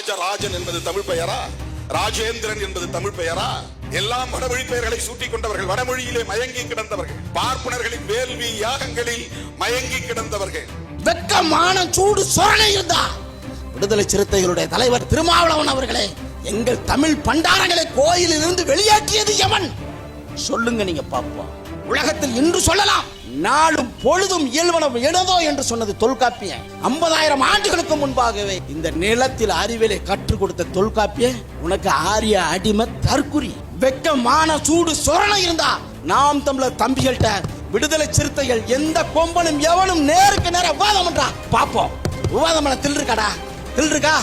ராஜராஜன் என்பது தமிழ் பெயரா? ராஜேந்திரன் என்பது தமிழ் பெயரா? எல்லாம் வடமொழி பெயர்களை சூட்டிக் கொண்டவர்கள், வடமொழியிலே மயங்கி கிடந்தவர்கள், பார்ப்பனர்களின் வேள்வி யாகங்களில் மயங்கி கிடந்தவர்கள். வெக்கமான சூடு சொரணை இருந்தா விடுதலை சிறுத்தைகளுடைய தலைவர் திருமாவளவன் அவர்களே, எங்கள் தமிழ் பண்டாரங்களை கோயிலில் இருந்து வெளியேற்றியது எவன்? சொல்லுங்க, நீங்க பாப்போம். உலகத்தில் இன்று சொல்லலாம், நாளும் பொழுதும் இயல்பனம் இடதோ என்று சொன்னது தொல்காப்பியம். 50,000 ஆண்டுகளுக்கு முன்பாகவே இந்த நிலத்தில் அறிவியலை கற்றுக் கொடுத்த தொல்காப்பியம் உனக்கு ஆரிய அடிமை தற்குறி. வெக்கமான சூடு சொரணை இருந்தா நாம் தமிழர் தம்பிகள்கிட்ட விடுதலை சிறுத்தைகள் எந்த கொம்பனும் எவனும் நேருக்கு நேர விவாதம் பண்றா பாப்போம். விவாதம் பண்ண தில்ருக்கா?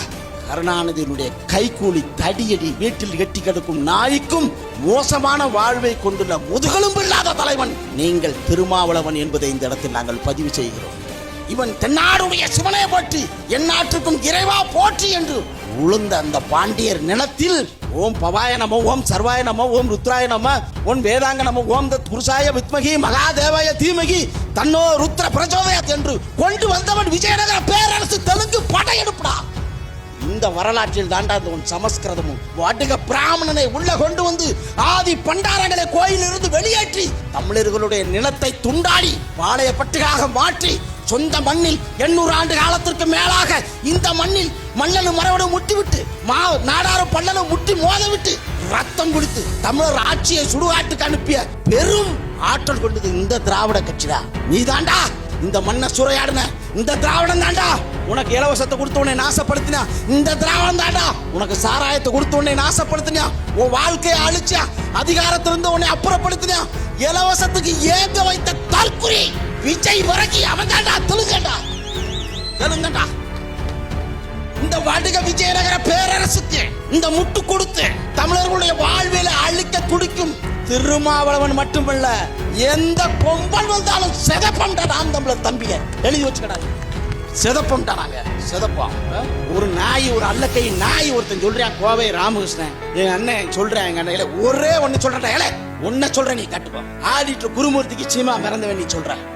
கருணாநிதியினுடைய கைகூலி தடியடி வீட்டில் கட்டி கிடக்கும் நாய்க்கும் மோசமான வாழ்வை கொண்டுள்ள முதுகெலும்பு இல்லாத தலைவன் நீங்கள் திருமாவளவன் என்பதை இந்த இடத்தில் நாங்கள் பதிவு செய்கிறோம். இவன் தென்னாடுடைய சிவனை போற்றி எந்நாட்டுக்கும் இறைவா போற்றி என்று உளுந்த அந்த பாண்டியர் நிலத்தில் ஓம் பவாய நமோ, ஓம் சர்வாய நமோ, ஓம் ருத்ராய நமோ, ஓம் வேதாங்க நமோ, ஓம் தத் புருஷாய வித்மகி மகாதேவாய தீமகி தன்னோ ருத்ர பிரச்சோதயத் என்று கொண்டு வந்தவன் விஜயநகர பேரரசு தெலுங்கு படையெடுப்படா. இந்த வரலாற்றில் தாண்டா சமஸ்கிருதமும் வடுக பிராமணனை உள்ள கொண்டு வந்து ஆதி பண்டாரங்களை கோயிலிருந்து வெளியேற்றி தமிழர்களுடைய நிலத்தை துண்டாடி பாளையப்பட்டுகளாக மாற்றி சொந்த மண்ணில் 800 ஆண்டு காலத்திற்கு மேலாக இந்த மண்ணில் மண்ணனும் மரவனும் முட்டிவிட்டு நாடாரும் பள்ளனும் முட்டி மோதவிட்டு ரத்தம் குடித்து தமிழர் ஆட்சியை சுடுகாட்டுக்கு அனுப்பிய பெரும் ஆற்றல் கொண்டது இந்த திராவிட கட்சிடா. நீ தாண்டா இந்த மண்ணை சூறையாடுன இந்த திராவிடம் தாண்டா. உனக்கு இலவசத்தை கொடுத்த உடனே நாசப்படுத்தினா இந்த திராவிடம் தாண்டா. உனக்கு சாராயத்தை கொடுத்த உடனே நாசப்படுத்தினா, உன் வாழ்க்கையை அழிச்சா, அதிகாரத்திலிருந்து உன்னை அப்புறப்படுத்தினா, இலவசத்துக்கு ஏங்க வைத்த தற்குறி விஜய் வரக்கி அவன் தாண்டா தெலுங்கண்டா. இந்த வடுக விஜயநகர பேரரசுக்கு இந்த முட்டு கொடுத்து தமிழர்களுடைய வாழ்வியலை அழிக்க துடிக்கும் திருமாவளவன் மட்டுமல்ல, எந்த கொம்பன் வந்தாலும் செதப்பம்டா நாம் தமிழர் தம்பிய எழுதி வச்சுக்கடா. செதப்பம்டாங்க, செதப்பம். ஒரு நாய், ஒரு அல்லக்கை நாய் ஒருத்தன் சொல்றான், கோவை ராமகிருஷ்ணன் எங்க அண்ணன் சொல்றேன், எங்க அண்ணன் ஒரே ஒன்னு சொல்றேன், ஒன்ன சொல்ற நீ கட்டுப்போம். ஆடிட்டர் குருமூர்த்திக்கு சீமா பிறந்தவன் நீ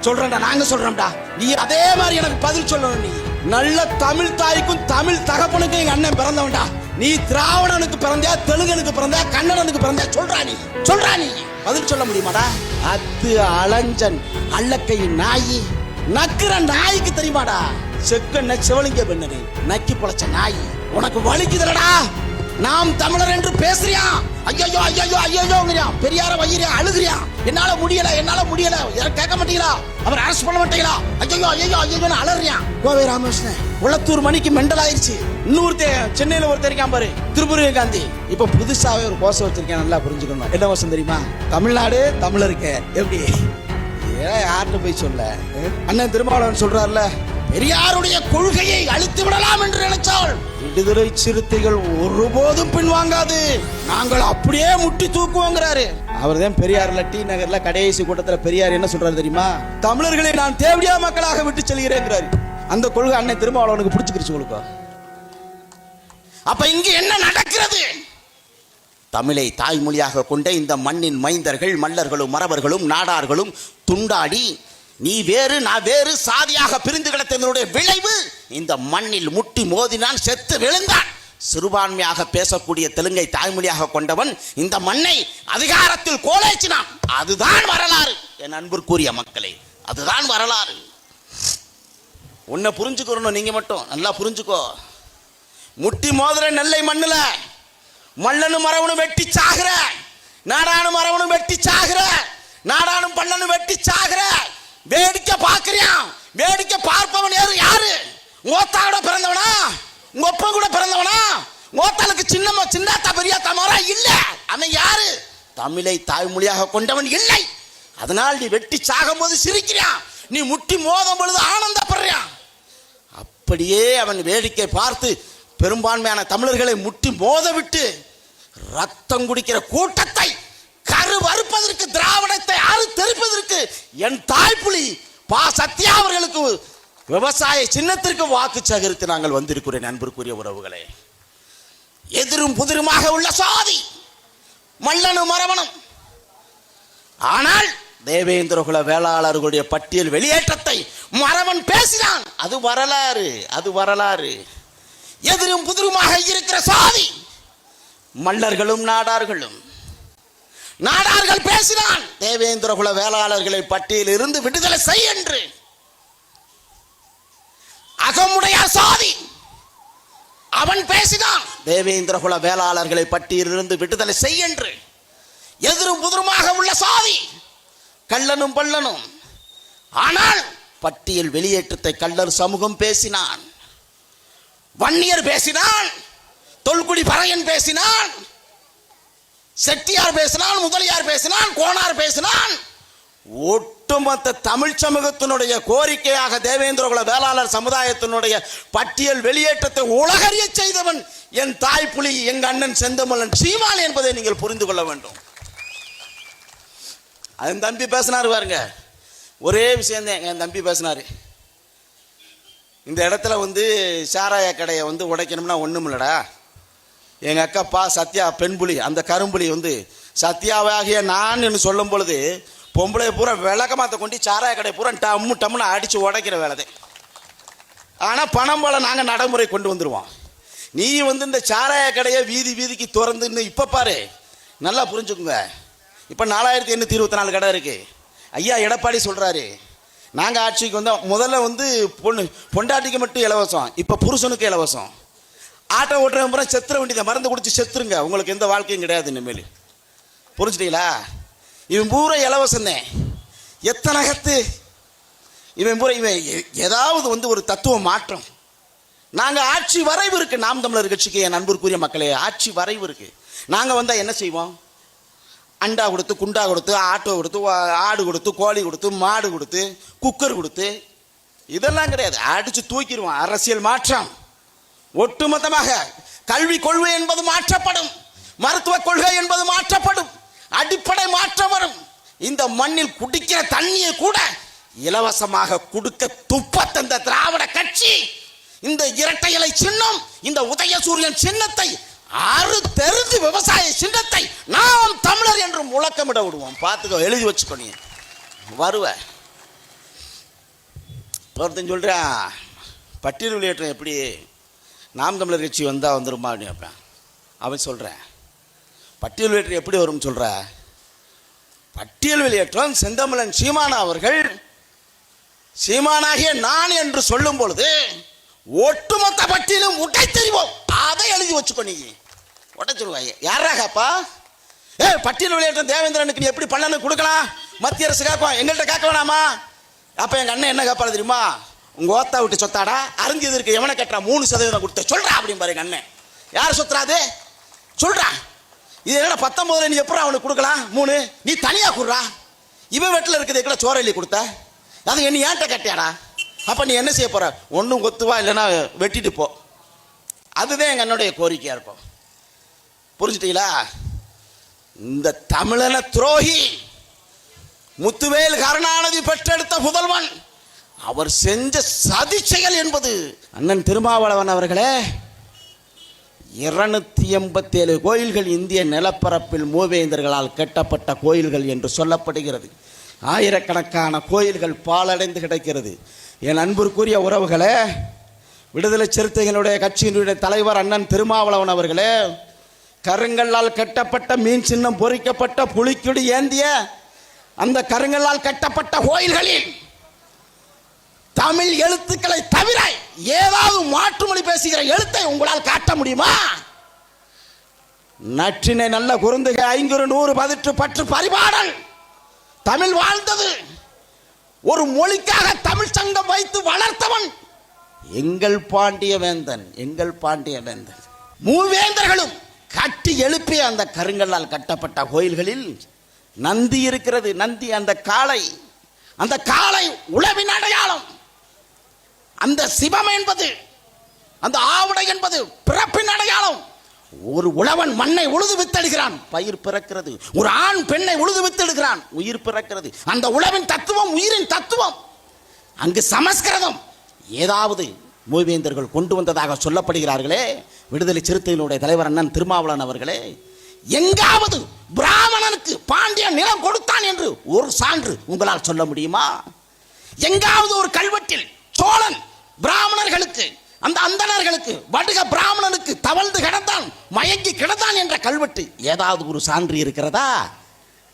சொல்றேன்டா, நாங்க சொல்றோம்டா. நீ அதே மாதிரி எனக்கு பதில் சொல்லணும். நீ நல்ல தமிழ் தாய்க்கும் தமிழ் தகப்பனுக்கும் எங்க அண்ணன் பிறந்தவன்டா. நீ திராவிடனுக்கு பிறந்தா, தெலுங்கனுக்கு பிறந்தா, கன்னடனுக்கு பிறந்தா சொல்றா நீ பதில் சொல்ல முடியுமாடா? அது அலஞ்சன் அல்லக்கையின் நாயி நக்குற நாய்க்கு தெரியுமாடா? செக்கண்ண சிவலிங்க பெண்ணு நக்கி பொழைச்ச நாய் உனக்கு வலிக்குதுலடா. நாம் தமிழர் என்று பேசுறியா? ஐயோ ஐயோ ஐயோங்கிறியா, பெரியார வையிறியா, அழுகிறியா, என்னால முடியல கேட்க மாட்டீங்களா, அவர் அரசு பண்ண மாட்டீங்களா, ஐயோ ஐயோ ஐயோன்னு அலறியா. கோவை ராமகிருஷ்ணன் உளத்தூர் மணிக்கு மெண்டல் ஆயிடுச்சு. இன்னொருத்தர் சென்னையில ஒருத்தர் இருக்கான் பாரு, திருபுரிய காந்தி. இப்ப புதுசாவே ஒரு கோஷம் வச்சிருக்கேன், நல்லா புரிஞ்சுக்கணும். என்ன கோஷம் தெரியுமா? தமிழ்நாடு தமிழருக்கு. எப்படி யார்கிட்ட போய் சொல்ல? அண்ணன் திருமாவளவன் சொல்றாருல, பெரியாருடைய கொள்கையை அழித்து விடலாம் என்று நினைச்சால் விடுதலை சிறுத்தைகள் ஒருபோதும் பின்வாங்காது, நாங்கள் அப்படியே முட்டி தூக்குவோங்கிறாரு. அவர் தான் பெரியார்ல டி நகர்ல கடைசி கூட்டத்தில் பெரியார் என்ன சொல்றாரு தெரியுமா? தமிழர்களை நான் தேவடியா மக்களாக விட்டு செல்கிறேங்கிறாரு. அந்த கொள்கை அண்ணன் திருமாவளவனுக்கு பிடிச்சிருச்சு உங்களுக்கு. அப்ப இங்க என்ன நடக்கிறது? தமிழை தாய்மொழியாக கொண்ட இந்த மண்ணின் மைந்தர்கள், மல்லர்களும், மறவர்களும், நாடார்களும் துண்டாடி நீ வேறு நான் வேறு சாதியாக பிரிந்து கிடத்ததனுடைய விளைவு இந்த மண்ணில் முட்டி மோதினான், செத்து விழுந்தான். சிறுபான்மையாக பேசக்கூடிய தெலுங்கை தாய்மொழியாக கொண்டவன் இந்த மண்ணை அதிகாரத்தில் கோலேச்சினான். அதுதான் வரலாறு என் அன்பிற்குரிய மக்களே, அதுதான் வரலாறு. உன்னை புரிஞ்சுக்கணும், நீங்க மட்டும் நல்லா புரிஞ்சுக்கோ. முட்டி மோதுற நெல்லை மண்ணுல மல்லனும் மரவனும் வெட்டி சாகுற, நாடானும் மரவனும் வெட்டி சாகுற, நாடானும் பல்லனும் வெட்டி சாகுற. வேடிக்கை பார்க்கறியான், வேடிக்கை பார்ப்பவன் யாரு? ஓத்தாவோட பிறந்தவனா? உங்க ஒப்ப கூட பிறந்தவனா? ஓத்தாளுக்கு சின்னத்தா பெரியாத்தா மாறா இல்ல. அவன் யாரு? தமிழை தாய்மொழியாக கொண்டவன் இல்லை. அதனால் நீ வெட்டி சாகும் போது சிரிக்கிறான், நீ முட்டி மோதும் பொழுது ஆனந்தப்படுறான். அப்படியே அவன் வேடிக்கை பார்த்து பெரும்பான்மையான தமிழர்களை முட்டி மோத விட்டு ரத்தம் குடிக்கிற கூட்டத்தை கருவறுப்பதற்கு, திராவிடத்தை தெரிப்பதற்கு என் தாய்ப்புலி பா சத்யா அவர்களுக்கு விவசாய சின்னத்திற்கு வாக்கு சேகரித்து நாங்கள் வந்திருக்கிறேன். அன்பிற்குரிய உறவுகளே, எதிரும் புதிருமாக உள்ள சாதி மல்லனும் மரவனும். ஆனால் தேவேந்திரகுல வேளாளர்களுடைய பட்டியல் வெளியேற்றத்தை மறவன் பேசினான். அது வரலாறு. எதிரும் புதிருமாக இருக்கிற சாதி மல்லர்களும் நாடார்களும். நாடார்கள் பேசினான், தேவேந்திர குல வேளாளர்களை பட்டியலில் இருந்து விடுதலை செய் என்று. அகமுடையார் சாதி அவன் பேசினான், தேவேந்திர குல வேளாளர்களை பட்டியலிருந்து விடுதலை செய் என்று. எதிரும் புதிருமாக உள்ள சாதி கள்ளனும் பள்ளனும். ஆனால் பட்டியல் வெளியேற்றத்தை கள்ளர் சமூகம் பேசினான், வன்னியர் பேசினான், தொல்குடி பறையன் பேசினான், செட்டியார் பேசினான், முதலியார் பேசினான், கோனார் பேசினான். ஒட்டுமொத்த தமிழ் சமூகத்தினுடைய கோரிக்கையாக தேவேந்திர குல வேளாளர் சமுதாயத்தினுடைய பட்டியல் வெளியேற்றத்தை உலகறிய செய்தவன் என் தாய் புலி, எங்க அண்ணன் செந்தமலன் சீமான் என்பதை நீங்கள் புரிந்து கொள்ள வேண்டும். அதன் தம்பி பேசினார் பாருங்க, ஒரே விஷயம் தான் என் தம்பி பேசினாரு. இந்த இடத்துல சாராய கடையை உடைக்கணும்னா ஒண்ணும் இல்லடா, எங்க அக்கப்பா சத்யா பெண் புலி, அந்த கரும்புலி சத்யாவாகிய நான் என்று சொல்லும் பொழுது பொம்பளை பூரா விளக்கமாத்த கொண்டு சாராய கடை பூரா டம்முன்னு அடிச்சு உடைக்கிற வேலை. ஆனா பணம் போல நாங்க நடைமுறை கொண்டு வந்துருவோம். நீ இந்த சாராய கடையை வீதி வீதிக்கு திறந்து இப்ப பாரு, நல்லா புரிஞ்சுக்குங்க. இப்ப 4824 கடை இருக்கு. ஐயா எடப்பாடி சொல்றாரு, நாங்க ஆட்சிக்கு முதல்ல பொண்டாட்டிக்கு மட்டும் இலவசம், இப்ப புருஷனுக்கு இலவசம். ஆட்டோ ஓட்டுற முறை செத்துற வேண்டியதை மருந்து குடிச்சு செத்துருங்க, உங்களுக்கு எந்த வாழ்க்கையும் கிடையாது இனிமேல். புரிஞ்சுட்டீங்களா? இவன் பூரா இலவசம் தான். எத்தனை கத்து இவன் பூரா, இவன் ஏதாவது ஒரு தத்துவ மாற்றம். நாங்க ஆட்சி வரைவு இருக்கு, நாம் தமிழர் கட்சிக்கு என் நண்பருக்குரிய மக்களே, ஆட்சி வரைவு இருக்கு. நாங்க வந்தா என்ன செய்வோம்? அண்டா கொடுத்து, குண்டா கொடுத்து, ஆட்டோ கொடுத்து, ஆடு கொடுத்து, கோழி கொடுத்து, மாடு கொடுத்து, குக்கர் கொடுத்து, இதெல்லாம் கிடையாது. அடிச்சு தூக்கிடுவோம். அரசியல் மாற்றம் ஒட்டுமொத்தமாக. கல்வி கொள்கை என்பது மாற்றப்படும், மருத்துவ கொள்கை என்பது மாற்றப்படும், அடிப்படை மாற்றம் வரும். இந்த மண்ணில் குடிக்கிற தண்ணியை கூட இலவசமாக கொடுக்க துப்ப தந்த திராவிட கட்சி இந்த இரட்டை இலை சின்னம், இந்த உதயசூரியன் சின்னத்தை தெரிந்து விவசாய சின்னத்தை நாம் தமிழர் என்று முழக்கமிட விடுவோம். பார்த்துக்கோ, எழுதி வச்சுக்கோ. நீ வருவ ஒருத்தன் சொல்றா, பட்டியல் வெளியேற்றம் எப்படி நாம் தமிழர் கட்சி வந்துருமா அப்படின்னு கேட்பேன். அவன் சொல்றேன், பட்டியல் வெளியேற்றம் எப்படி வரும் சொல்ற? பட்டியல் வெளியேற்றம் செந்தமிழன் சீமானா அவர்கள் சீமானாகிய நான் என்று சொல்லும் பொழுது ஒட்டுமொத்த பட்டியலும் உடை தெரிவோம். அதை எழுதி வச்சுக்கோ. நீ உடை சொல்லுவாங்க. யாராகப்பா பட்டியல் வெளியேற்றம் தேவேந்திரனுக்கு நீ எப்படி பண்ணனு கொடுக்கலாம்? மத்திய அரசு கேட்போம், எங்கள்கிட்ட கேட்க வேணாமா? அப்ப எங்க அண்ணன் என்ன கேட்பாரு தெரியுமா? உங்க ஓத்தா விட்டு சொத்தாடா, அறிஞ்சது இருக்கு, எவனை கேட்டா 3% கொடுத்த சொல்றா அப்படின்னு பாரு. எங்க அண்ணன் யார் சொத்துறாது சொல்றா. இது என்ன 19 நீ எப்படி அவனுக்கு கொடுக்கலாம்? 3 நீ தனியா கொடுறா. இவன் வீட்டில் இருக்குது கூட சோரலி கொடுத்த, அது என்ன ஏன்ட்ட கட்டியாடா? அப்ப நீ என்ன செய்ய போற? ஒன்னும் கொத்துவா, இல்லைன்னா வெட்டிட்டு போ. அதுதான் எங்க அண்ணனுடைய கோரிக்கையா இருக்கும். புரிஞ்சுட்டீங்களா? இந்த தமிழன துரோகி முத்துவேல் கருணாநிதி பெற்றெடுத்த முதல்வன் அவர் செஞ்ச சதி செயல் என்பது அண்ணன் திருமாவளவன் அவர்களே, 287 கோயில்கள் இந்திய நிலப்பரப்பில் மூவேந்தர்களால் கட்டப்பட்ட கோயில்கள் என்று சொல்லப்படுகிறது. ஆயிரக்கணக்கான கோயில்கள் பாழடைந்து கிடக்கிறது. என் அன்பிற்குரிய உறவுகளே, விடுதலை சிறுத்தைகளுடைய கட்சியினுடைய தலைவர் அண்ணன் திருமாவளவன் அவர்களே, கருங்கல்லால் கட்டப்பட்ட மீன் சின்னம் பொறிக்கப்பட்ட புலிக்குடி ஏந்திய அந்த கருங்கல்லால் கட்டப்பட்ட கோயில்களில் தமிழ் எழுத்துக்களை தவிர ஏதாவது மாற்றுமொழி பேசுகிற எழுத்தை உங்களால் காட்ட முடியுமா? நற்றினை நல்ல குறுந்துக 500 பதிற்று பற்று பரிபாடல் தமிழ் வாழ்ந்தது. ஒரு மொழிக்காக தமிழ் சங்கம் வைத்து வளர்த்தவன் எங்கள் பாண்டிய வேந்தன். எங்கள் பாண்டிய வேந்தன் மூவேந்தர்களும் கட்டி எழுப்பிய அந்த கருங்கல்லால் கட்டப்பட்ட கோயில்களில் நந்தி இருக்கிறது. நந்தி அந்த காளை உழவின் அடையாளம். அந்த சிவம் என்பது, அந்த ஆவுடை என்பது பிறப்பின் அடையாளம். ஒரு உழவன் மண்ணை உழுது வித்தெடுக்கிறான், பயிர் பிறக்கிறது. ஒரு ஆண் பெண்ணை உழுது வித்தெடுக்கிறான், உயிர் பிறக்கிறது. அந்த உழவின் தத்துவம் உயிரின் தத்துவம். அங்கு சமஸ்கிருதம் ஏதாவது மூவேந்தர்கள் கொண்டு வந்ததாக சொல்லப்படுகிறார்களே. விடுதலை சிறுத்தைகளுடைய தலைவர் அண்ணன் திருமாவளவன் அவர்களே, எங்காவது பிராமணனுக்கு பாண்டியன் நிலம் கொடுத்தான் என்று ஒரு சான்று உங்களால் சொல்ல முடியுமா? எங்காவது ஒரு கல்வெட்டில் சோழன் பிராமணர்களுக்கு அந்த அந்தணர்களுக்கு, வடுக பிராமணனுக்கு தவழ்ந்து கிடந்தான், மயங்கி கிடந்தான் என்ற கல்வெட்டு ஏதாவது ஒரு சான்று இருக்கிறதா?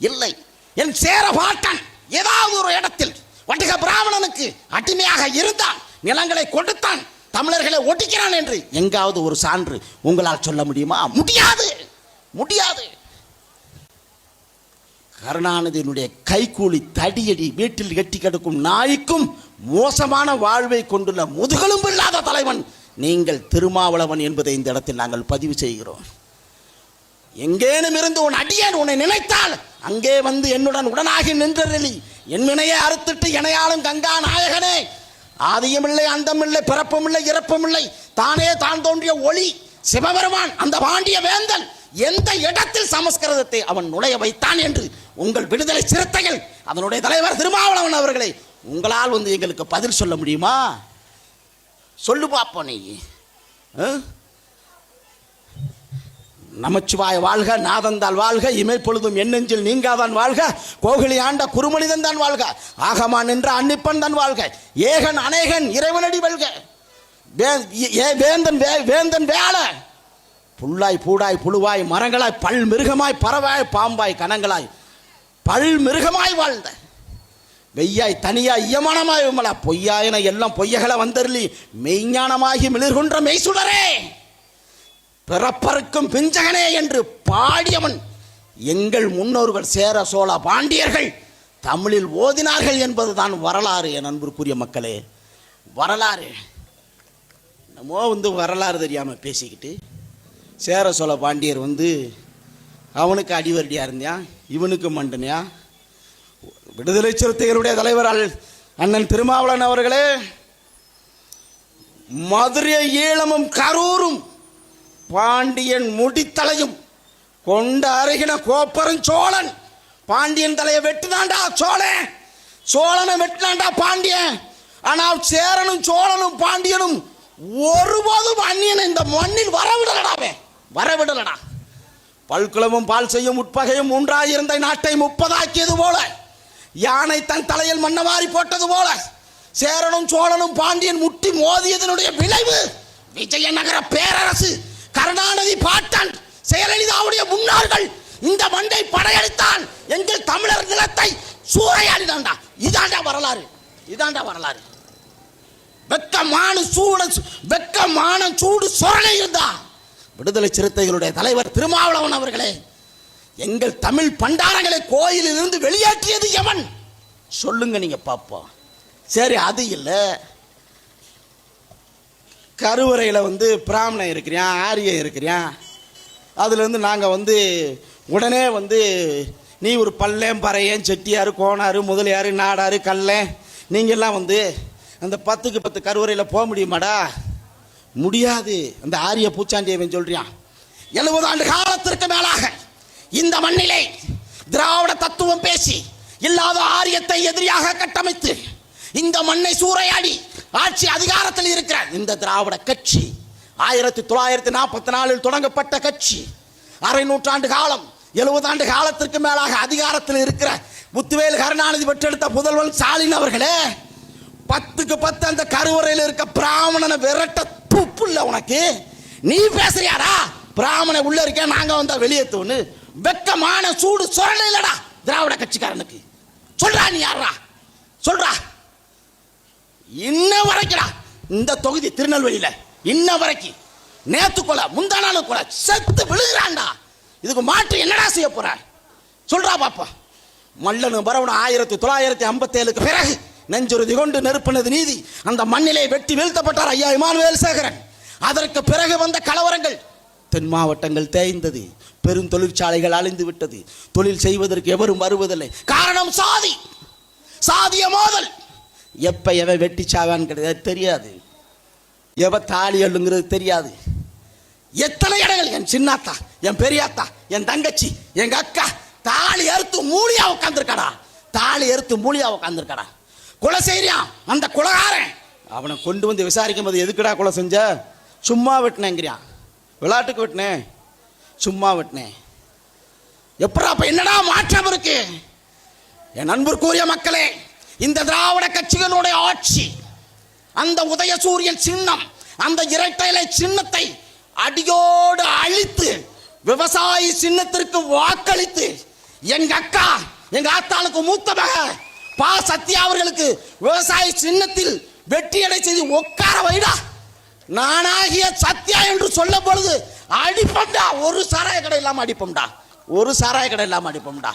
இல்லை. என் சேர பாட்டன் ஏதாவது ஒரு இடத்தில் வடுக பிராமணனுக்கு அடிமையாக இருந்தான், நிலங்களை கொடுத்தான், தமிழர்களை ஒட்டிக்கிறான் என்று எங்காவது ஒரு சான்று உங்களால் சொல்ல முடியுமா? முடியாது, முடியாது. கருணாநிதியினுடைய கைகூலி தடியடி வீட்டில் கட்டி கிடக்கும் நாய்க்கும் மோசமான வாழ்வை கொண்டுள்ள முதுகெலும்பு இல்லாத தலைவன் நீங்கள் திருமாவளவன் என்பதை இந்த இடத்தில் நாங்கள் பதிவு செய்கிறோம். எங்கேனும் இருந்து உன் அடியேன் உன்னை நினைத்தால் அங்கே வந்து என்னுடன் உடனாகி நின்றெழி, என் வினையை அறுத்துட்டு இணையாளும் கங்கா நாயகனே, ஆதியமில்லை அந்தமில்லை பிறப்புமில்லை இறப்புமில்லை, தானே தான் தோன்றிய ஒளி சிவபெருமான் அந்த பாண்டிய வேந்தன் எந்த இடத்தில் சமஸ்கிருதத்தை அவன் நுழைய வைத்தான் என்று உங்கள் விடுதலை சிறுத்தைகள் அதனுடைய தலைவர் திருமாவளவன் அவர்களை உங்களால் வந்து எங்களுக்கு பதில் சொல்ல முடியுமா? சொல்லு பாப்போம். நீ நமச்சிவாய வாழ்க, நாதந்தால் வாழ்க, இமைப்பொழுதும் எண்ணெஞ்சில் நீங்காதான் வாழ்க, கோகிலி ஆண்ட குருமனிதன் தான் வாழ்க, ஆகமா நின்ற அன்னிப்பன் தான் வாழ்க, ஏகன் அநேகன் இறைவனடி வெல்க, வேந்தன் வேந்தன் வேள, புல்லாய் பூடாய் புழுவாய் மரங்களாய் பல் மிருகமாய் பறவாய் பாம்பாய் கணங்களாய் பல் மிருகமாய் வாழ்ந்த வெய்யாய் தனியாய் இயமானமாய் விமலா பொய்யாயன எல்லாம் பொய்யகளை வந்தருளி மெய்ஞானமாகி மிளிர்கொன்ற மெய்சுடரே பிறப்பருக்கும் பிஞ்சகனே என்று பாடியவன் எங்கள் முன்னோர்கள் சேர சோழ பாண்டியர்கள் தமிழில் ஓதினார்கள் என்பதுதான் வரலாறு. என் அன்பிற்குரிய மக்களே, வரலாறு என்னமோ வந்து வரலாறு தெரியாமல் பேசிக்கிட்டு சேர சோழ பாண்டியர் வந்து அவனுக்கு அடிவரடியா இருந்தியா, இவனுக்கு மண்டனியா? விடுதலை சிறுத்தைகளுடைய தலைவர் அண்ணன் திருமாவளவன் அவர்களே, மதுரை ஈழமும் கரூரும் பாண்டியன் முடித்தலையும் கொண்ட அருகின கோப்பரும் சோழன் பாண்டியன் தலையை வெட்டுதாண்டா சோழன், சோழனை வெட்டுதாண்டா பாண்டியன். ஆனால் சேரனும் சோழனும் பாண்டியனும் ஒருபோதும் அந்நியனை இந்த மண்ணில் வரவிடலடாவே, வரவிடலடா. பல்குளமும் பால் செய்யும் உட்பகையும் ஒன்றாயிருந்த நாட்டை 30 ஆக்கியது போல, யானை தன் தலையில் மண்ணவாரி போட்டது போல, சேரனும் சோழனும் பாண்டியன் முட்டி மோதியதனுடைய விளைவு விஜயநகர பேரரசு கருணாநிதி பாட்டன் செயலலிதாவுடைய முன்னாள்கள் இந்த மண்டை படையெடுத்தான், எங்கள் தமிழர் நிலத்தை சூறையாடினான்டா. இதாண்டா வரலாறு, இதாண்டா வரலாறு. வெக்கமான சூடு சொரணை இருந்தா விடுதலை சிறுத்தைகளுடைய தலைவர் திருமாவளவன் அவர்களே, எங்கள் தமிழ் பண்டாரங்களை கோயிலில் இருந்து வெளியேற்றியது எவன் சொல்லுங்க நீங்க பாப்போம். சரி, அது இல்லை. கருவறையில் வந்து பிராமணன் இருக்கிறான், ஆரியம் இருக்கிறான், அதுலேருந்து நாங்கள் வந்து உடனே வந்து நீ ஒரு பல்லேன் பறையன் செட்டியார் கோணார் முதலியார் நாடார் கல்லேன் நீங்கள்லாம் வந்து அந்த 10க்கு 10 கருவறையில் போக முடியுமாடா? முடியாது. அந்த ஆரிய பூச்சாண்டியவன் சொல்றான், 70 ஆண்டு காலத்திற்கு மேலாக இந்த மண்ணிலே திராவிட தத்துவம் பேசி இல்லாத ஆரியத்தை எதிரியாக கட்டமைத்து இந்த மண்ணை சூறையாடி ஆட்சி அதிகாரத்தில் இருக்கிற இந்த திராவிட கட்சி 1944 தொடங்கப்பட்ட கட்சி, அரை நூற்றாண்டு காலம் 70 ஆண்டு காலத்திற்கு மேலாக அதிகாரத்தில் இருக்கிற முத்துவேல் கருணாநிதி பெற்றெடுத்த புதல்வன் ஸ்டாலின் அவர்களே, 10க்கு 10 அந்த கருவறையில் இருக்க பிராமணனை விரட்ட துப்பு இல்ல உனக்கு? நீ பேசுறியாடா? பிராமண உள்ள இருக்க, நாங்க வந்தா வெளியேற்றுவோன்னு வெக்கமான சூடு சொரணை இல்லடா திராவிட கட்சிக்காரனுக்கு. சொல்றா, நீ யாரா சொல்றா? இன்ன வரைக்கும்டா இந்த தொகுதி திருநெல்வேலியில இன்ன வரைக்கும் நேத்து கொலை முந்தானாலும் கொலை செத்து விழுகிறான்டா. இதுக்கு மாற்று என்னடா செய்ய போற? சொல்றா பாப்பா. மல்லனு பரவன 1957க்கு பிறகு நெஞ்சுறுதி கொண்டு நெருப்பினது நீதி அந்த மண்ணிலே வெட்டி வீழ்த்தப்பட்டார் ஐயா இமானுவேல் சேகரன். அதற்கு பிறகு வந்த கலவரங்கள் தென் மாவட்டங்கள் தேய்ந்தது, பெரும் தொழிற்சாலைகள் அழிந்து விட்டது, தொழில் செய்வதற்கு எவரும் வருவதில்லை. காரணம் சாதி, சாதிய மோதல். எப்ப எவ வெட்டி சாவான்னு கிடையாது தெரியாது, எவ தாலி அள்ளுங்கிறது தெரியாது. எத்தனை இடங்கள் என் சின்னாத்தா, என் பெரியாத்தா, என் தங்கச்சி, எங்க அக்கா தாலி அறுத்து மூலியா உட்காந்துருக்கடா, தாலி அறுத்து மூலியா உட்காந்துருக்கடா. கொலை செய்யறான் அந்த கொலைகாரன், அவனை கொண்டு வந்து விசாரிக்கும் போது எதுக்குடா கொலை செஞ்ச? சும்மா வெட்டினேங்கிறான். விளையாட்டுக்கு வெட்டினேன், சும்மா வெட்டினேன். எப்படா அப்ப என்னடா மாற்றம் இருக்கு? என் அன்பிற்குரிய மக்களே, இந்த திராவிட கட்சிகளுடைய ஆட்சி, அந்த உதயசூரியன் சின்னம், அந்த இரட்டை இலை சின்னத்தை அடியோடு அழித்து விவசாயி சின்னத்திற்கு வாக்களித்து எங்க அக்கா எங்க ஆத்தாளுக்கு மூத்த மக பா சத்யா அவர்களுக்கு விவசாய சின்னத்தில் வெற்றியடை செய்து உட்கார வைடா. நானாகிய சத்யா என்று சொல்ல பொழுது அடிப்போம்டா. ஒரு சாராய கடை இல்லாம அடிப்போம்டா. ஒரு சாராய கடை இல்லாம அடிப்போம்டா.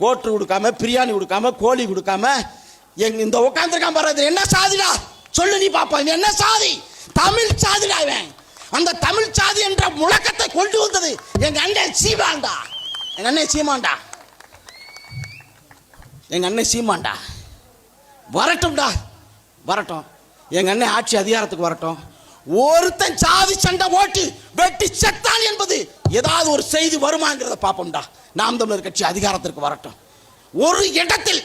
கோட்டு கொடுக்காம பிரியாணி கொடுக்காம கோழி கொடுக்காம எங்க இந்த உட்காந்துருக்கான் பாரு, என்ன சாதிடா சொல்லு நீ பாப்பா. இது என்ன சாதி? தமிழ் சாதிடா. இவன் அந்த தமிழ் சாதி என்ற முழக்கத்தை கொண்டு வந்தது எங்க அண்ணன் சீமான்டா. எங்க அண்ணன் சீமான்டா. எங்க அண்ணன் சீமான்டா. வரட்டும்டா, வரட்டும். எங்க அண்ணன் ஆட்சி அதிகாரத்துக்கு வரட்டும். ஒருத்தன் சாதி சண்டை ஓட்டு வெட்டி செத்தான் என்பது ஏதாவது ஒரு செய்தி வருமாங்கிறத பார்ப்போம்டா. நாம் தமிழர் கட்சி அதிகாரத்திற்கு வரட்டும். ஒரு இடத்தில்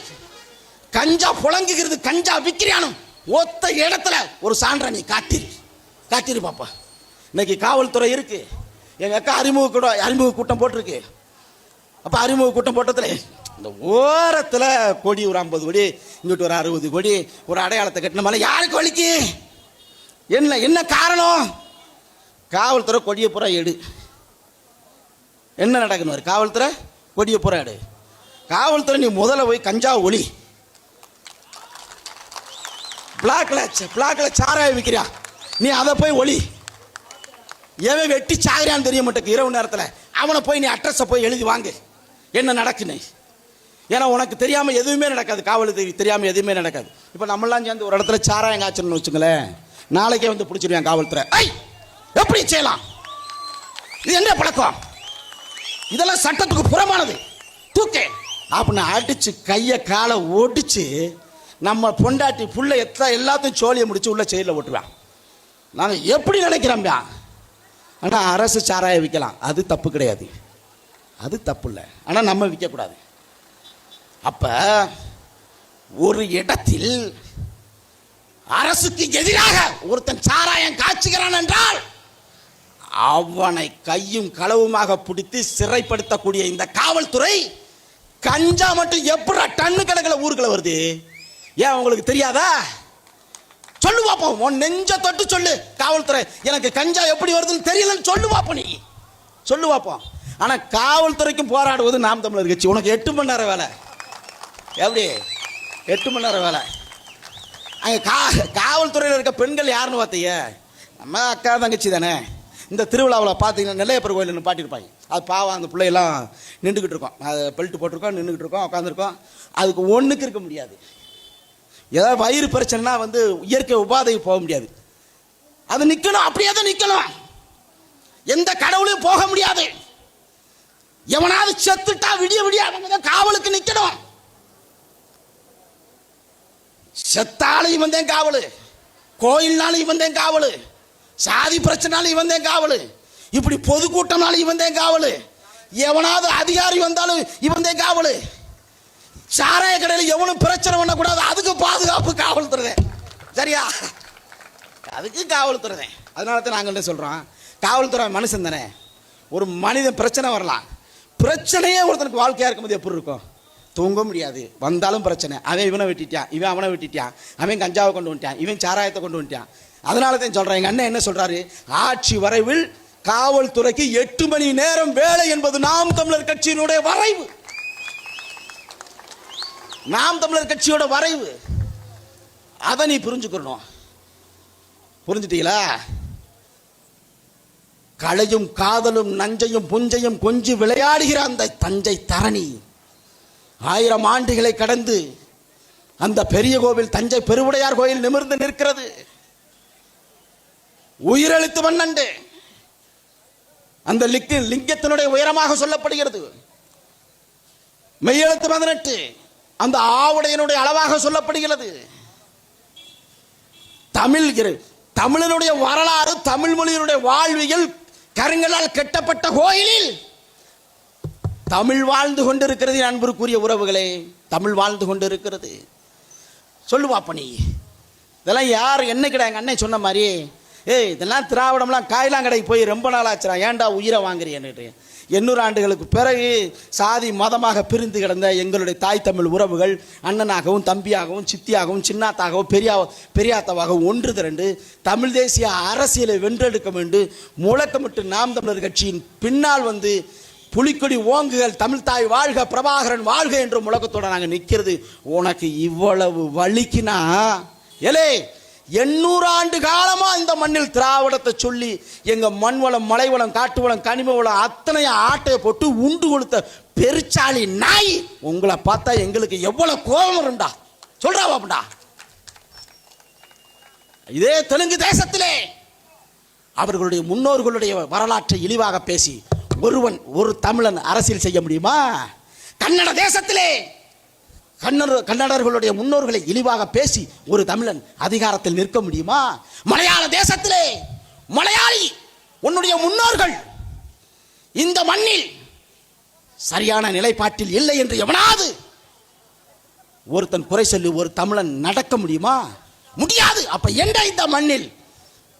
கஞ்சா புழங்குகிறது, கஞ்சா விற்கிறானும் ஒத்த இடத்துல ஒரு சான்ற நீ காட்டிரு பாப்பா. இன்னைக்கு காவல்துறை இருக்கு. எங்க அக்கா அறிமுக கூட்டம் போட்டிருக்கு. அப்ப அறிமுக கூட்டம் போட்டதுல இந்த ஓரத்துல கொடி ஒரு 50 கொடி, இங்கிட்டு ஒரு 60 கொடி, ஒரு அடையாளத்தை கட்டின மேல யாருக்கு வலிக்கு? என்ன காரணம்? காவல்துறை கொடியை புறா எடு. என்ன நடக்கணும்? காவல்துறை கொடியை புறா எடு. காவல்துறை நீ முதல்ல போய் கஞ்சா ஒளி. பிளாக்ல சாராய விற்கிறியா, நீ அதை போய் ஒளி. எவன் வெட்டி சாகிறான்னு தெரிய மாட்டேக்கு இரவு நேரத்தில் அவனை போய் நீ அட்ரஸை போய் எழுதி வாங்கு என்ன நடக்குன்னு. ஏன்னா உனக்கு தெரியாமல் எதுவுமே நடக்காது. காவல்துறை தெரியாமல் எதுவுமே நடக்காது. இப்போ நம்மளாம் சேர்ந்து ஒரு இடத்துல சாராயம் காய்ச்சல்னு வச்சுங்களேன், நாளைக்கே வந்து பிடிச்சிருவேன் காவல்துறை. எப்படி செய்யலாம்? இது என்ன பழக்கம்? இதெல்லாம் சட்டத்துக்கு புறமானது. தூக்கே அப்படின்னு அடிச்சு கையை காலை ஒடிச்சு நம்ம பொண்டாட்டி புள்ள எல்லாத்தையும் சோழியை முடிச்சு உள்ள செயலில் ஓட்டுவேன். நாங்கள் எப்படி நினைக்கிறோம்? ஆனால் அரசு சாராய விற்கலாம், அது தப்பு கிடையாது, அது தப்பு இல்லை. ஆனால் நம்ம விற்கக்கூடாது. அப்ப ஒரு இடத்தில் அரசுக்கு எதிராக ஒருத்தன் சாராயம் காய்ச்சுகிறான் என்றால் அவனை கையும் களவுமாக பிடித்து சிறைப்படுத்தக்கூடிய இந்த காவல்துறை கஞ்சா மட்டும் எப்படி டன்னு கணக்கில் ஊருக்குள்ள வருது? ஏன் உங்களுக்கு தெரியாதா? சொல்லு பாப்போம். உன் நெஞ்ச தொட்டு சொல்லு. காவல்துறை எனக்கு கஞ்சா எப்படி வருதுன்னு தெரியலன்னு சொல்லு பாப்போம். நீ சொல்லு பாப்போம். ஆனா காவல்துறைக்கும் போராடுவது நாம் தமிழர் கட்சி. உனக்கு 8 மணி நேரம் வேலை. எப்படி 8 மணி நேரம் வேலை? அங்கே காவல்துறையில் இருக்க பெண்கள் யாருன்னு பார்த்தீங்க? நம்ம அக்கா தங்கச்சி தானே. இந்த திருவிழாவில் பார்த்தீங்கன்னா நெல்லையப்பர் கோயில் பாட்டிருப்பாங்க. அது பாவம், அந்த பிள்ளையெல்லாம் நின்றுக்கிட்டு இருக்கோம். அது பெல்ட் போட்டிருக்கோம், நின்றுக்கிட்டு இருக்கோம், உட்காந்துருக்கோம். அதுக்கு ஒன்றுக்கு இருக்க முடியாது. ஏதாவது வயிறு பிரச்சனைனா இயற்கை உபாதைக்கு போக முடியாது. அது நிற்கணும், அப்படியே தான் நிற்கணும். எந்த கடவுளையும் போக முடியாது. எவனாவது செத்துட்டா விடிய அவங்க தான் காவலுக்கு நிற்கணும். செத்தாலும் இவன் தான் காவலு, கோயில்னாலும் இவன் தான் காவலு, சாதி பிரச்சனாலும் இவன் தான் காவலு, இப்படி பொதுக்கூட்டம்னாலும் இவன் தான் காவலு, எவனாவது அதிகாரி வந்தாலும் இவன் தான் காவலு. சாராய கடையில் எவனும் பிரச்சனை பண்ணக்கூடாது, அதுக்கு பாதுகாப்பு காவல்துறை. சரியா? அதுக்கு காவல்துறை. அதனால தான் நாங்கள் என்ன சொல்றோம், காவல்துறை மனுஷன் தானே. ஒரு மனிதன் பிரச்சனை வரலாம், பிரச்சனையே ஒருத்தனுக்கு வாழ்க்கையா இருக்கும்போது எப்படி இருக்கும்? தூங்க முடியாது. வந்தாலும் பிரச்சனை. அவன் இவனை வெட்டிட்டான், இவன் அவனை வெட்டிட்டான், அவன் கஞ்சாவை கொண்டு வந்துட்டான், இவன் சாராயத்தை கொண்டு வந்துட்டான். அதனால தான் சொல்றேன், எங்க அண்ணன் என்ன சொல்றாரு, ஆட்சி வரைவில் காவல்துறைக்கு 8 மணி நேரம் வேலை என்பது நாம் தமிழர் கட்சியினுடைய வரைவு. நாம் தமிழர் கட்சியோட வரைவு. அதை நீ புரிஞ்சுக்கணும். புரிஞ்சுட்டீங்களா? கலையும் காதலும் நஞ்சையும் புஞ்சையும் கொஞ்சி விளையாடுகிற அந்த தஞ்சை தரணி 1000 ஆண்டுகளை கடந்து அந்த பெரிய கோவில் தஞ்சை பெருவுடையார் கோயில் நிமிர்ந்து நிற்கிறது. உயிரெழுத்து மன்னண்டு அந்த லிங்கத்தினுடைய உயரமாக சொல்லப்படுகிறது. மெய்யெழுத்து 18 அந்த ஆவுடையனுடைய அளவாக சொல்லப்படுகிறது. தமிழனுடைய வரலாறு, தமிழ் மொழியினுடைய வாழ்வியல் கருங்களால் கட்டப்பட்ட கோயிலில் தமிழ் வாழ்ந்து கொண்டிருக்கிறது. அன்பிற்குரிய உறவுகளே, தமிழ் வாழ்ந்து கொண்டிருக்கிறது. சொல்லுவாப்ப நீ இதெல்லாம் யார் என்ன கிடா? எங்க அண்ணன் சொன்ன மாதிரி இதெல்லாம் திராவிடம்லாம் காயெல்லாம் கடைக்கு போய் ரொம்ப நாள் ஆச்சுடா, ஏன்டா உயிரை வாங்குறீன்னு. 800 ஆண்டுகளுக்கு பிறகு சாதி மதமாக பிரிந்து கிடந்த எங்களுடைய தாய் தமிழ் உறவுகள் அண்ணனாகவும் தம்பியாகவும் சித்தியாகவும் சின்னாத்தாகவும் பெரியாத்தாவாகவும் ஒன்று திரண்டு தமிழ் தேசிய அரசியலை வென்றெடுக்க வேண்டும் முழக்கமிட்டு நாம் தமிழர் கட்சியின் பின்னால் வந்து புலிக்கொடி ஓங்குகள், தமிழ் தாய் வாழ்க, பிரபாகரன் வாழ்க என்ற முழக்கத்தோடு நாங்கள் நிற்கிறது. உனக்கு இவ்வளவு வலிக்குனா ஏலே 800 ஆண்டு காலமா இந்த மண்ணில் திராவிடத்தை சொல்லி எங்க மண் வளம், மலை வளம், காட்டு வளம், கனிம வளம் அத்தனையும் ஆட்டையை போட்டு உண்டு கொடுத்த பெருச்சாளி நாய் உங்களை பார்த்தா எங்களுக்கு எவ்வளவு கோபம் வரும்டா, சொல்றா பாப்பா. இதே தெலுங்கு தேசத்திலே அவர்களுடைய முன்னோர்களுடைய வரலாற்றை இழிவாக பேசி ஒரு தமிழன் அரசியல் செய்ய முடியுமா? கன்னட தேசத்திலே கன்னடர்களுடைய முன்னோர்களை இழிவாக பேசி ஒரு தமிழன் அதிகாரத்தில் நிற்க முடியுமா? மலையாள தேசத்திலே மலையாளி உன்னுடைய முன்னோர்கள் இந்த மண்ணில் சரியான நிலைப்பாட்டில் இல்லை என்று எவனாவது ஒருத்தன் குறை சொல்லி ஒரு தமிழன் நடக்க முடியுமா? முடியாது. அப்ப என்ற இந்த மண்ணில்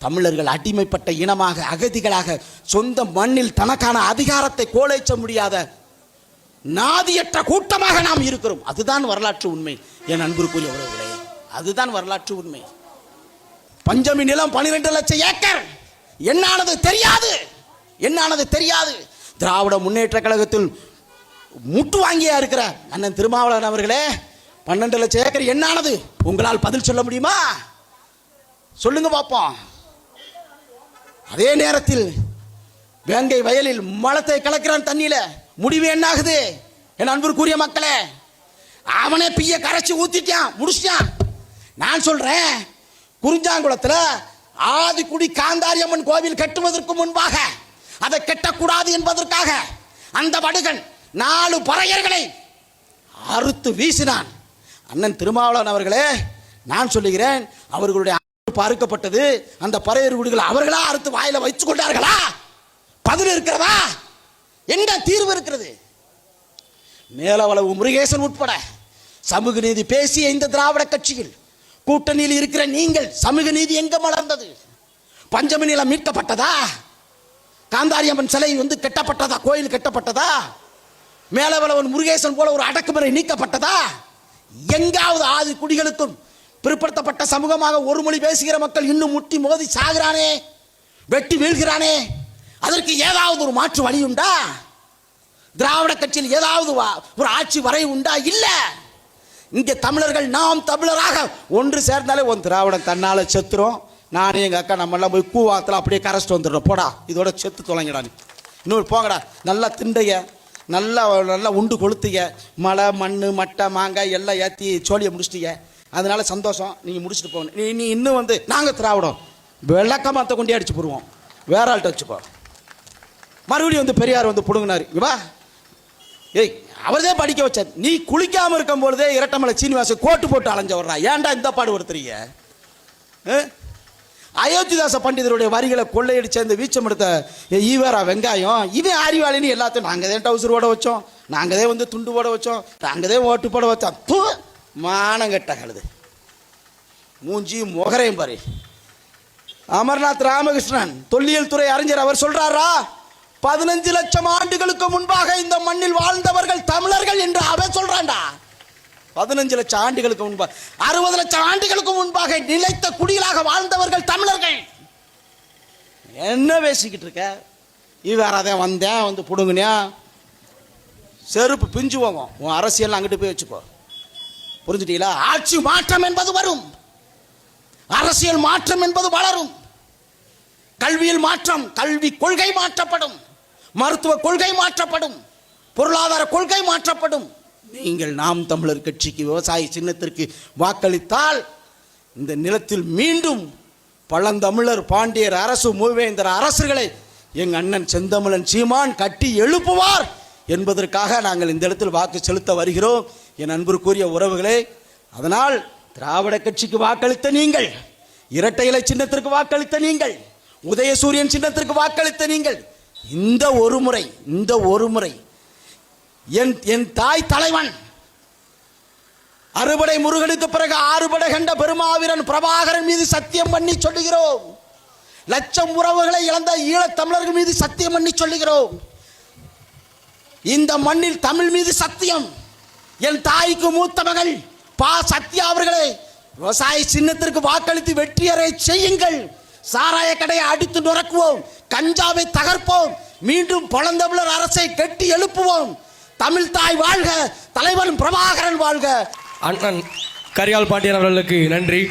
தமிழர்கள் அடிமைப்பட்ட இனமாக, அகதிகளாக, சொந்த மண்ணில் தனக்கான அதிகாரத்தை கோலைச்ச முடியாத நாதியற்ற கூட்டமாக நாம் இருக்கிறோம். அதுதான் வரலாற்று உண்மை. என் அன்பிற்குரிய உறவுகளே, அதுதான் வரலாற்று உண்மை. பஞ்சமி நிலம் 12 லட்சம் ஏக்கர் என்னானது தெரியாது, என்னானது தெரியாது. திராவிட முன்னேற்ற கழகத்தில் முட்டு வாங்கியா இருக்கிற அண்ணன் திருமாவளவன் அவர்களே, 12 லட்சம் ஏக்கர் என்னானது உங்களால் பதில் சொல்ல முடியுமா? சொல்லுங்க பார்ப்போம். அதே நேரத்தில் வேங்கை வயலில் மலத்தை கலக்கிறான் தண்ணியில, முடிவு என்ன ஆகுது? என் அன்பிற்குரிய மக்களே, அவனே பிய கரைச்சி ஊத்திட்டான், முடிச்சிட்டான். நான் சொல்றேன், குறிஞ்சாங்குளத்தில் ஆதிக்குடி காந்தாரியம்மன் கோவில் கட்டுவதற்கு முன்பாக அதை கட்டக்கூடாது என்பதற்காக அந்த வடுகன் 4 பறையர்களை அறுத்து வீசினான். அண்ணன் திருமாவளவன் அவர்களே, நான் சொல்லுகிறேன், அவர்களுடைய அறுக்கப்பட்டது அந்த பறையர் குடிகள் அவர்களா அறுத்து வாயில வைத்துக் கொண்டார்களா? பதில் இருக்கிறதா? என்ன தீர்வு இருக்கிறது? மேலவளவு முருகேசன் உட்பட சமூக நீதி பேசிய இந்த திராவிட கட்சியில் கூட்டணியில் இருக்கிற நீங்கள் சமூக நீதி எங்க மலர்ந்தது? பஞ்சமி நிலம் மீட்கப்பட்டதா? காந்தாரியம்மன் சிலை கட்டப்பட்டதா? கோயில் கட்டப்பட்டதா? மேலவளவன் முருகேசன் போல ஒரு அடக்குமுறை நீக்கப்பட்டதா? எங்காவது ஆதி குடிகளுக்கும் பிற்படுத்தப்பட்ட சமூகமாக ஒரு மொழி பேசுகிற மக்கள் இன்னும் முட்டி மோதி சாகிறானே, வெட்டி வீழ்கிறானே, அதற்கு ஏதாவது ஒரு மாற்று வழி உண்டா? திராவிட கட்சியில் ஏதாவது ஒரு ஆட்சி வரை உண்டா? இல்ல. இங்க தமிழர்கள் நாம் தமிழராக ஒன்று சேர்ந்தாலே ஒரு திராவிடம் தன்னால செத்துரும். நானே எங்க அக்கா நம்ம எல்லாம் போய் கூவாத்துல அப்படியே கரைச்சிட்டு வந்துடுறோம். போடா, இதோட செத்து தொலைங்கடா, இன்னொரு போங்கடா, நல்லா திண்டைய, நல்லா நல்லா உண்டு கொளுத்துங்க, மலை மண் மட்டை மாங்காய் எல்லாம் ஏற்றி சோழியை முடிச்சிட்டீங்க, அதனால சந்தோஷம், நீங்க முடிச்சுட்டு போங்க. நீ இன்னும் நாங்கள் திராவிடம் விளக்கமாத்த கொண்டே அடிச்சு போடுவோம், வேற ஆள்கிட்ட வச்சுப்போ. மறுபடியும் பெரியார் பிடுங்கினார். வா, அவர்தே படிக்க வச்சார். நீ குளிக்காம இருக்கும் பொழுதே இரட்டமலை சீனிவாச கோட்டு போட்டு அலைஞ்ச வர்றா, ஏன்டா இந்த பாடு ஒருத்தரீங்க? அயோத்திதாச பண்டிதருடைய வரிகளை கொள்ளையடிச்ச இந்த வீச்சம் எடுத்த ஈவேரா வெங்காயம், இவன் அறிவாளின்னு எல்லாத்தையும் நாங்கள் தான் டவுசர் ஓட வச்சோம், நாங்கள் தான் துண்டு போட வச்சோம், நாங்கள் தான் ஓட்டு போட வச்சோம். மானங்கட்ட கழுது, மூஞ்சி முகரையும் பாரு. அமர்நாத் ராமகிருஷ்ணன் தொல்லியல் துறை அறிஞர் அவர் சொல்றாரா, 15 லட்சம் ஆண்டுகளுக்கு முன்பாக இந்த மண்ணில் வாழ்ந்தவர்கள் தமிழர்கள் என்று அவன் சொல்றான்டா. 15 லட்சம் ஆண்டுகளுக்கு முன்பாக, 60 லட்சம் ஆண்டுகளுக்கு முன்பாக நிலைத்த குடிகளாக வாழ்ந்தவர்கள் தமிழர்கள். என்ன பேசிக்கிட்டு இருக்க? இவராதான் வந்தேன் புடுங்கினியா, செருப்பு பிஞ்சு போகும். உன் அரசியல் அங்கிட்டு போய் வச்சுக்கோ, புரிஞ்சுட்டீங்களா? ஆட்சி மாற்றம் என்பது வரும், அரசியல் மாற்றம் என்பது வளரும், கல்வியில் மாற்றம், கல்வி கொள்கை மாற்றப்படும், மருத்துவ கொள்கை மாற்றப்படும், பொருளாதார கொள்கை மாற்றப்படும். நீங்கள் நாம் தமிழர் கட்சிக்கு விவசாய சின்னத்திற்கு வாக்களித்தால் இந்த நிலத்தில் மீண்டும் பழந்தமிழர் பாண்டியர் அரசு மூவேந்தர் அரசுகளை எங்கள் அண்ணன் செந்தமிழன் சீமான் கட்டி எழுப்புவார் என்பதற்காக நாங்கள் இந்த இடத்தில் வாக்கு செலுத்த வருகிறோம். என் அன்பிற்குரிய உறவுகளே, அதனால் திராவிட கட்சிக்கு வாக்களித்த நீங்கள், இரட்டை இலை சின்னத்திற்கு வாக்களித்த நீங்கள், உதயசூரியன் சின்னத்திற்கு வாக்களித்த நீங்கள், இந்த ஒரு முறை என் தாய் தலைவன் அறுபடை முருகனுக்கு பிறகு ஆறுபடை கண்ட பெருமாவீரன் பிரபாகரன் மீது சத்தியம் பண்ணி சொல்லுகிறோம், லட்சம் உறவுகளை இழந்த ஈழத் தமிழர்கள் மீது சத்தியம் பண்ணி சொல்லுகிறோம். இந்த மண்ணில் தமிழ் மீது சத்தியம். என் தாய்க்கு மூத்த மகள் பா சத்யா அவர்களே, விவசாய சின்னத்திற்கு வாக்களித்து வெற்றியரை செய்யுங்கள். சாராய கடையை அடித்து நுறக்குவோம், கஞ்சாவை தகர்ப்போம், மீண்டும் பழந்தமிழர் அரசை கட்டி எழுப்புவோம். தமிழ் தாய் வாழ்க, தலைவன் பிரபாகரன் வாழ்க. அண்ணன் கரியால் பாண்டியன் அவர்களுக்கு நன்றி.